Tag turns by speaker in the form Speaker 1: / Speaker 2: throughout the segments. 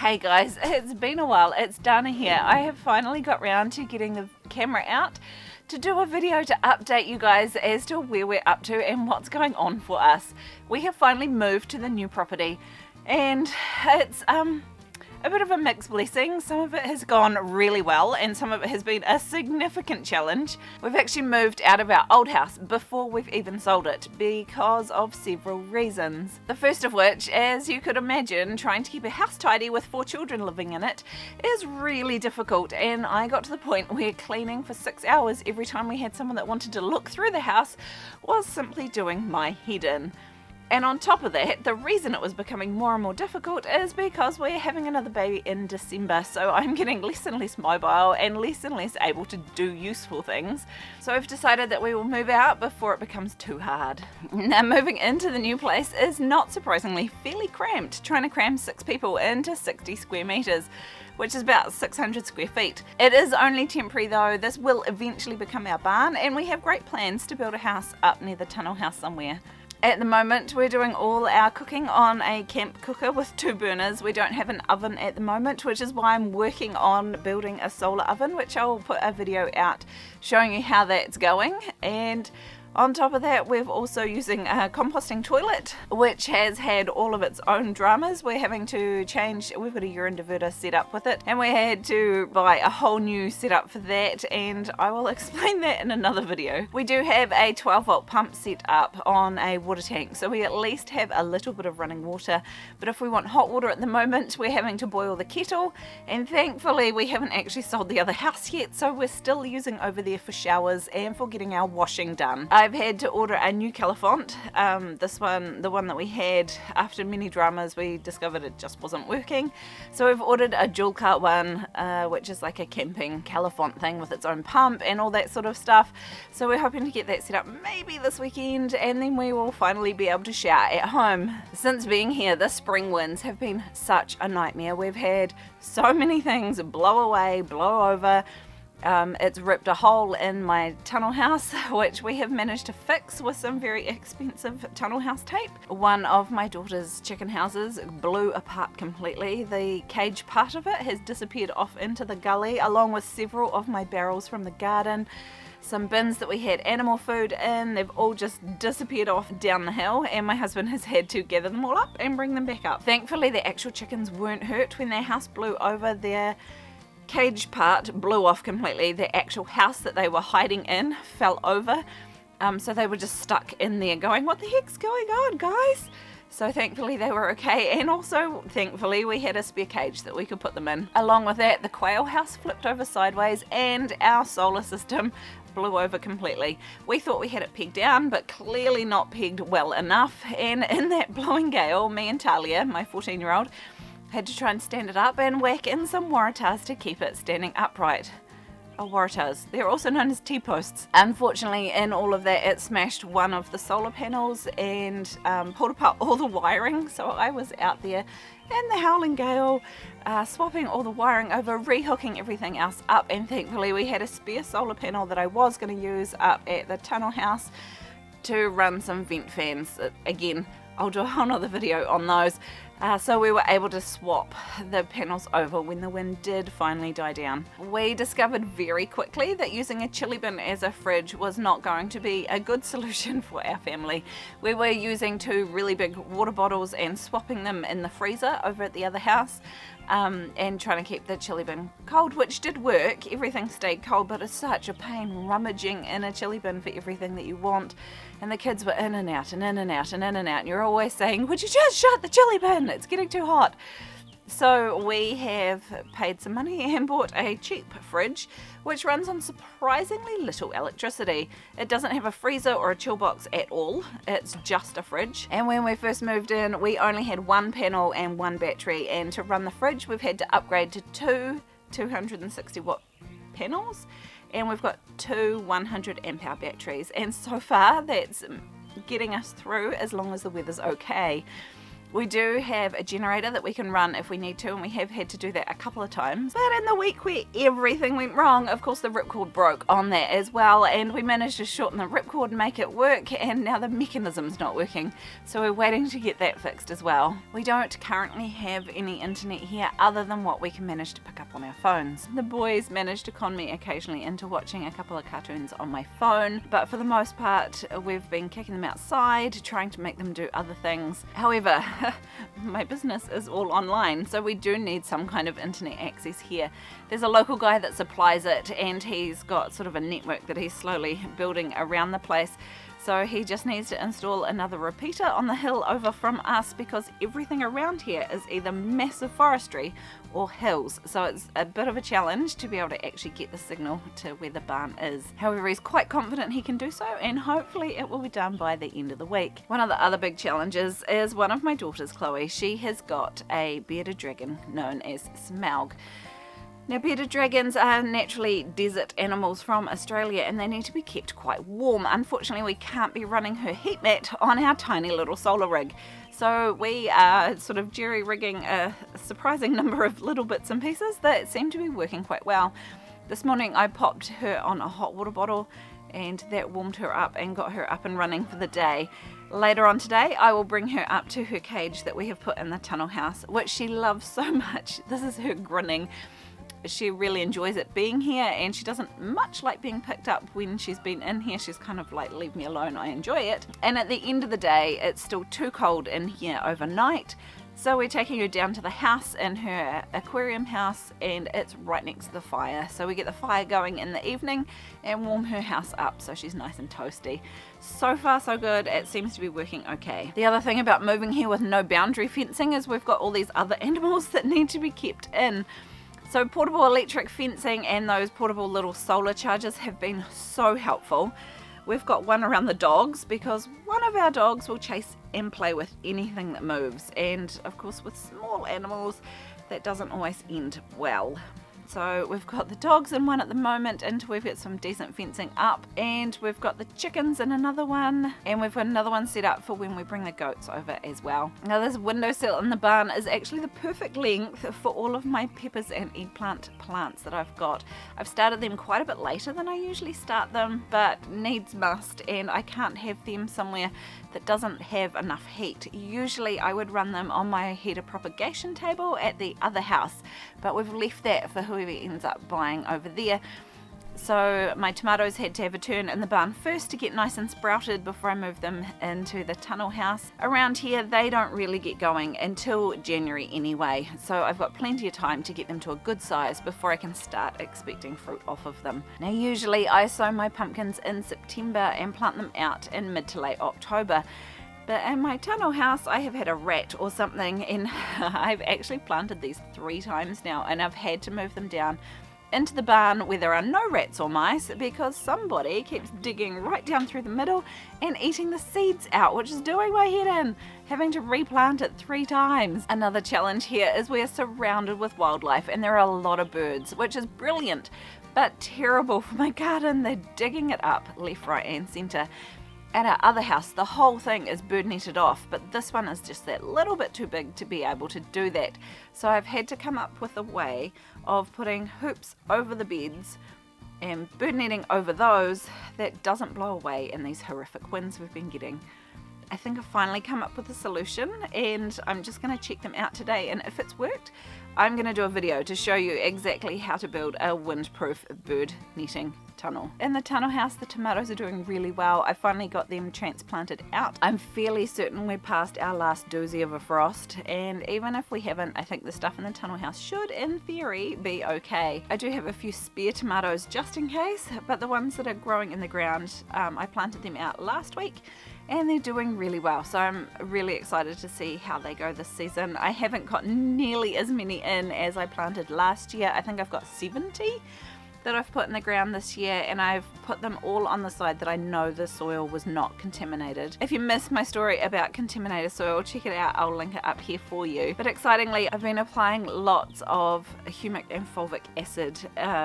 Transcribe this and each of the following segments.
Speaker 1: Hey guys, it's been a while. It's Dana here. I have finally got round to getting the camera out to do a video to update you guys as to where we're up to and what's going on for us. We have finally moved to the new property and it's a bit of a mixed blessing. Some of it has gone really well and some of it has been a significant challenge. We've actually moved out of our old house before we've even sold it because of several reasons. The first of which, as you could imagine, trying to keep a house tidy with 4 children living in it is really difficult, and I got to the point where cleaning for 6 hours every time we had someone that wanted to look through the house was simply doing my head in. And on top of that, the reason it was becoming more and more difficult is because we're having another baby in December, so I'm getting less and less mobile and less able to do useful things. So I've decided that we will move out before it becomes too hard. Now, moving into the new place is not surprisingly fairly cramped, trying to cram 6 people into 60 square metres, which is about 600 square feet. It is only temporary though. This will eventually become our barn, and we have great plans to build a house up near the tunnel house somewhere. At the moment, we're doing all our cooking on a camp cooker with 2 burners. We don't have an oven at the moment, which is why I'm working on building a solar oven, which I'll put a video out showing you how that's going. And on top of that, we're also using a composting toilet, which has had all of its own dramas. We're having to change, we've got a urine diverter set up with it, and we had to buy a whole new setup for that, and I will explain that in another video. We do have a 12-volt pump set up on a water tank, so we at least have a little bit of running water, but if we want hot water at the moment, we're having to boil the kettle, and thankfully we haven't actually sold the other house yet, so we're still using over there for showers and for getting our washing done. I've had to order a new calefont. This one, the one that we had, after many dramas, we discovered it just wasn't working. So we've ordered a dual cart one, which is like a camping calefont thing with its own pump and all that sort of stuff. So we're hoping to get that set up maybe this weekend, and then we will finally be able to shower at home. Since being here, the spring winds have been such a nightmare. We've had so many things blow away, blow over. It's ripped a hole in my tunnel house, which we have managed to fix with some very expensive tunnel house tape. One of my daughter's chicken houses blew apart completely. The cage part of it has disappeared off into the gully, along with several of my barrels from the garden. Some bins that we had animal food in, they've all just disappeared off down the hill, and my husband has had to gather them all up and bring them back up. Thankfully, the actual chickens weren't hurt when their house blew over. Their cage part blew off completely. The actual house that they were hiding in fell over, so they were just stuck in there going, what the heck's going on, guys? So thankfully they were okay, and also thankfully we had a spare cage that we could put them in. Along with that, the quail house flipped over sideways and our solar system blew over completely. We thought we had it pegged down, but clearly not pegged well enough, and in that blowing gale, me and Talia, my 14-year-old, had to try and stand it up and whack in some waratahs to keep it standing upright. Oh, waratahs. They're also known as T-posts. Unfortunately, in all of that, it smashed one of the solar panels and pulled apart all the wiring. So I was out there in the howling gale, swapping all the wiring over, rehooking everything else up, and thankfully we had a spare solar panel that I was going to use up at the tunnel house to run some vent fans. Again, I'll do a whole nother video on those. So we were able to swap the panels over when the wind did finally die down. We discovered very quickly that using a chili bin as a fridge was not going to be a good solution for our family. We were using 2 really big water bottles and swapping them in the freezer over at the other house, and trying to keep the chili bin cold, which did work. Everything stayed cold, but it's such a pain rummaging in a chili bin for everything that you want. And the kids were in and out and in and out and in and out, and you're always saying, would you just shut the chili bin? It's getting too hot. So we have paid some money and bought a cheap fridge, which runs on surprisingly little electricity. It doesn't have a freezer or a chill box at all. It's just a fridge. And when we first moved in, we only had 1 panel and 1 battery. And to run the fridge, we've had to upgrade to 2 260 watt panels. And we've got 2 100 amp hour batteries. And so far, that's getting us through as long as the weather's okay. We do have a generator that we can run if we need to, and we have had to do that a couple of times. But in the week where everything went wrong, of course the ripcord broke on that as well, and we managed to shorten the ripcord and make it work, and now the mechanism's not working. So we're waiting to get that fixed as well. We don't currently have any internet here other than what we can manage to pick up on our phones. The boys manage to con me occasionally into watching a couple of cartoons on my phone, but for the most part we've been kicking them outside, trying to make them do other things. However, my business is all online, so we do need some kind of internet access here. There's a local guy that supplies it, and he's got sort of a network that he's slowly building around the place. So he just needs to install another repeater on the hill over from us, because everything around here is either massive forestry or hills. So it's a bit of a challenge to be able to actually get the signal to where the barn is. However, he's quite confident he can do so, and hopefully it will be done by the end of the week. One of the other big challenges is one of my daughters, Chloe. She has got a bearded dragon known as Smaug. Now, bearded dragons are naturally desert animals from Australia, and they need to be kept quite warm. Unfortunately, we can't be running her heat mat on our tiny little solar rig. So we are sort of jerry-rigging a surprising number of little bits and pieces that seem to be working quite well. This morning I popped her on a hot water bottle, and that warmed her up and got her up and running for the day. Later on today, I will bring her up to her cage that we have put in the tunnel house, which she loves so much. This is her grinning. She really enjoys it being here, and she doesn't much like being picked up when she's been in here. She's kind of like, leave me alone, I enjoy it. And at the end of the day, it's still too cold in here overnight, so we're taking her down to the house in her aquarium house, and it's right next to the fire. So we get the fire going in the evening and warm her house up so she's nice and toasty. So far so good, it seems to be working okay. The other thing about moving here with no boundary fencing is we've got all these other animals that need to be kept in. So portable electric fencing and those portable little solar chargers have been so helpful. We've got one around the dogs, because one of our dogs will chase and play with anything that moves, and of course with small animals that doesn't always end well. So we've got the dogs in one at the moment until we've got some decent fencing up, and we've got the chickens in another one, and we've got another one set up for when we bring the goats over as well. Now, this windowsill in the barn is actually the perfect length for all of my peppers and eggplant plants that I've got. I've started them quite a bit later than I usually start them, but needs must, and I can't have them somewhere that doesn't have enough heat. Usually I would run them on my heater propagation table at the other house, but we've left that for whoever ends up buying over there. So my tomatoes had to have a turn in the barn first to get nice and sprouted before I move them into the tunnel house. Around here they don't really get going until January anyway, so I've got plenty of time to get them to a good size before I can start expecting fruit off of them. Now, usually I sow my pumpkins in September and plant them out in mid to late October. But in my tunnel house I have had a rat or something, and I've actually planted these 3 times now, and I've had to move them down into the barn where there are no rats or mice, because somebody keeps digging right down through the middle and eating the seeds out, which is doing my head in, having to replant it 3 times. Another challenge here is we're surrounded with wildlife, and there are a lot of birds, which is brilliant but terrible for my garden. They're digging it up left, right and centre. At our other house, the whole thing is bird netted off, but this one is just that little bit too big to be able to do that. So I've had to come up with a way of putting hoops over the beds and bird netting over those that doesn't blow away in these horrific winds we've been getting. I think I've finally come up with a solution, and I'm just going to check them out today, and if it's worked, I'm going to do a video to show you exactly how to build a windproof bird netting tunnel. In the tunnel house, the tomatoes are doing really well. I finally got them transplanted out. I'm fairly certain we're past our last doozy of a frost, and even if we haven't, I think the stuff in the tunnel house should, in theory, be okay. I do have a few spare tomatoes just in case, but the ones that are growing in the ground, I planted them out last week, and they're doing really well, so I'm really excited to see how they go this season. I haven't got nearly as many in as I planted last year. I think I've got 70 that I've put in the ground this year, and I've put them all on the side that I know the soil was not contaminated. If you missed my story about contaminated soil, check it out, I'll link it up here for you. But excitingly, I've been applying lots of humic and fulvic acid,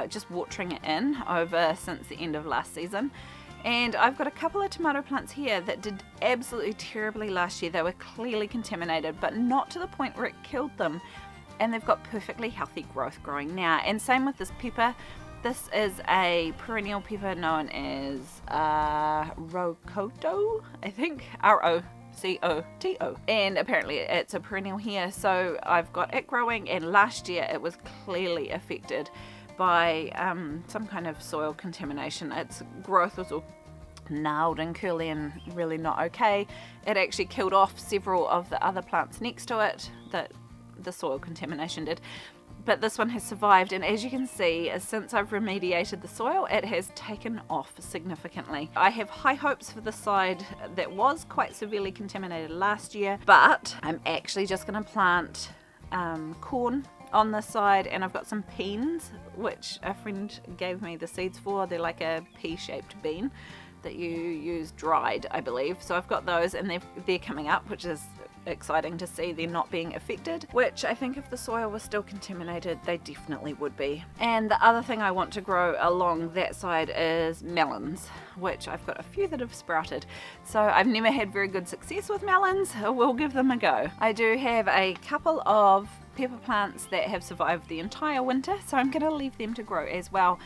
Speaker 1: just watering it in over since the end of last season. And I've got a couple of tomato plants here that did absolutely terribly last year. They were clearly contaminated, but not to the point where it killed them. And they've got perfectly healthy growth growing now. And same with this pepper. This is a perennial pepper known as rocoto, I think, Rocoto. And apparently it's a perennial here, so I've got it growing, and last year it was clearly affected by some kind of soil contamination. Its growth was all gnarled and curly and really not okay. It actually killed off several of the other plants next to it that the soil contamination did. But this one has survived, and as you can see, since I've remediated the soil, it has taken off significantly. I have high hopes for the side that was quite severely contaminated last year, but I'm actually just going to plant corn on this side, and I've got some beans, which a friend gave me the seeds for. They're like a pea-shaped bean that you use dried, I believe. So I've got those, and they're coming up, which is exciting to see. They're not being affected, which I think if the soil was still contaminated, they definitely would be. And the other thing I want to grow along that side is melons, which I've got a few that have sprouted. So I've never had very good success with melons. We'll give them a go. I do have a couple of pepper plants that have survived the entire winter, so I'm going to leave them to grow as well.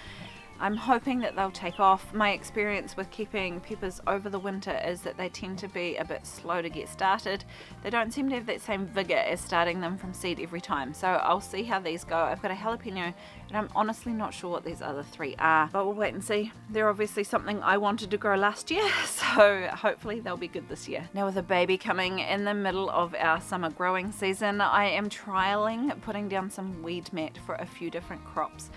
Speaker 1: I'm hoping that they'll take off. My experience with keeping peppers over the winter is that they tend to be a bit slow to get started. They don't seem to have that same vigor as starting them from seed every time. So I'll see how these go. I've got a jalapeno, and I'm honestly not sure what these other three are, but we'll wait and see. They're obviously something I wanted to grow last year, so hopefully they'll be good this year. Now, with a baby coming in the middle of our summer growing season, I am trialing putting down some weed mat for a few different crops.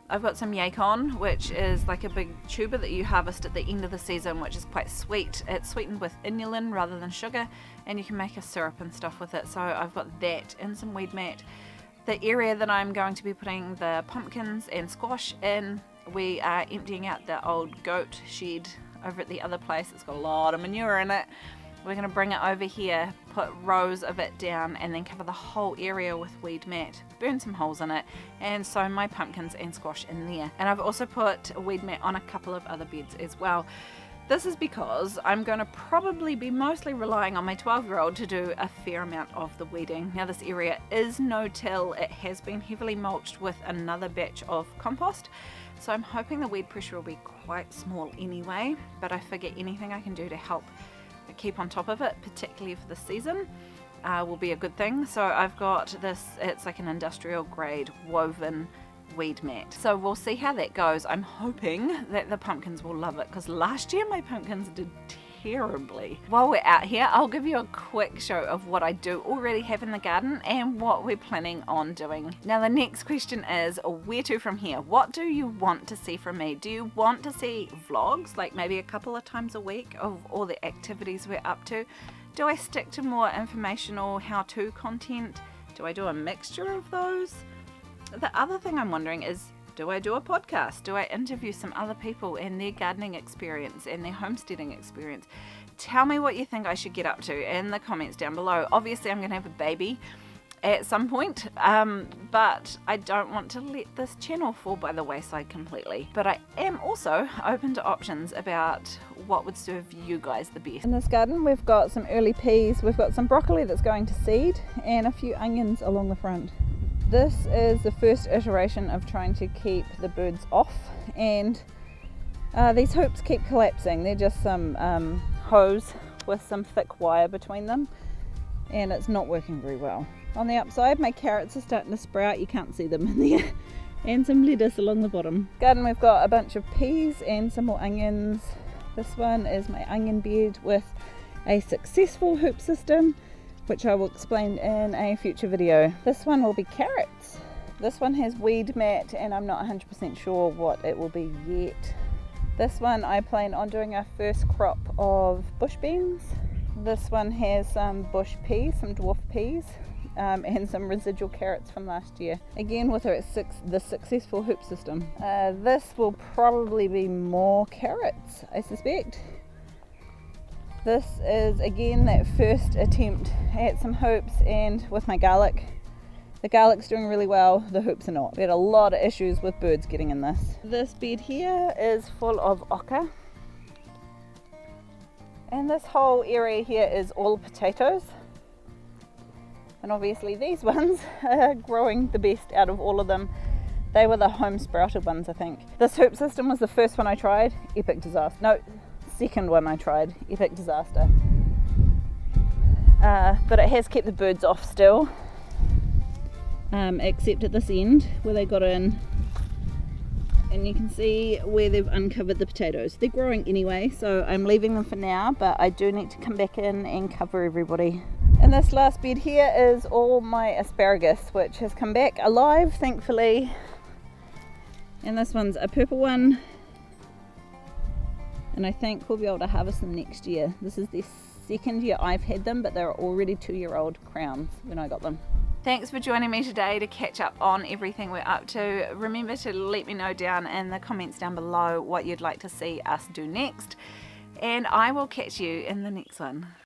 Speaker 1: I've got some yacon, which is like a big tuber that you harvest at the end of the season, which is quite sweet. It's sweetened with inulin rather than sugar, and you can make a syrup and stuff with it. So I've got that and some weed mat. The area that I'm going to be putting the pumpkins and squash in, we are emptying out the old goat shed over at the other place. It's got a lot of manure in it. We're going to bring it over here, put rows of it down, and then cover the whole area with weed mat, burn some holes in it, and sow my pumpkins and squash in there. And I've also put a weed mat on a couple of other beds as well. This is because I'm going to probably be mostly relying on my 12-year-old to do a fair amount of the weeding. Now, this area is no-till. It has been heavily mulched with another batch of compost, so I'm hoping the weed pressure will be quite small anyway, but I figure anything I can do to help keep on top of it, particularly for the season, will be a good thing. So I've got this, it's like an industrial grade woven weed mat. So we'll see how that goes. I'm hoping that the pumpkins will love it, because last year my pumpkins did terribly. While we're out here, I'll give you a quick show of what I do already have in the garden and what we're planning on doing. Now, the next question is, where to from here? What do you want to see from me? Do you want to see vlogs, like maybe a couple of times a week, of all the activities we're up to? Do I stick to more informational how-to content? Do I do a mixture of those? The other thing I'm wondering is, do I do a podcast? Do I interview some other people and their gardening experience and their homesteading experience? Tell me what you think I should get up to in the comments down below. Obviously, I'm going to have a baby at some point, but I don't want to let this channel fall by the wayside completely. But I am also open to options about what would serve you guys the best. In this garden, we've got some early peas, we've got some broccoli that's going to seed, and a few onions along the front. This is the first iteration of trying to keep the birds off, and these hoops keep collapsing. They're just some hose with some thick wire between them, and it's not working very well. On the upside, my carrots are starting to sprout. You can't see them in there. And some lettuce along the bottom. Garden, we've got a bunch of peas and some more onions. This one is my onion bed with a successful hoop system, which I will explain in a future video. This one will be carrots. This one has weed mat, and I'm not 100% sure what it will be yet. This one I plan on doing our first crop of bush beans. This one has some bush peas, some dwarf peas, and some residual carrots from last year. Again, with the successful hoop system. This will probably be more carrots, I suspect. This is again that first attempt at some hoops, and with my garlic. The garlic's doing really well, the hoops are not. We had a lot of issues with birds getting in this. This bed here is full of ochre, And this whole area here is all potatoes. And obviously these ones are growing the best out of all of them. They were the home sprouted ones, I think. This hoop system was the first one I tried, epic disaster. No, second one I tried, epic disaster. But it has kept the birds off still, except at this end where they got in. And you can see where they've uncovered the potatoes. They're growing anyway, so I'm leaving them for now, but I do need to come back in and cover everybody. And this last bed here is all my asparagus, which has come back alive, thankfully. And this one's a purple one. And I think we'll be able to harvest them next year. This is the second year I've had them, but they're already 2-year-old crowns when I got them. Thanks for joining me today to catch up on everything we're up to. Remember to let me know down in the comments down below what you'd like to see us do next. And I will catch you in the next one.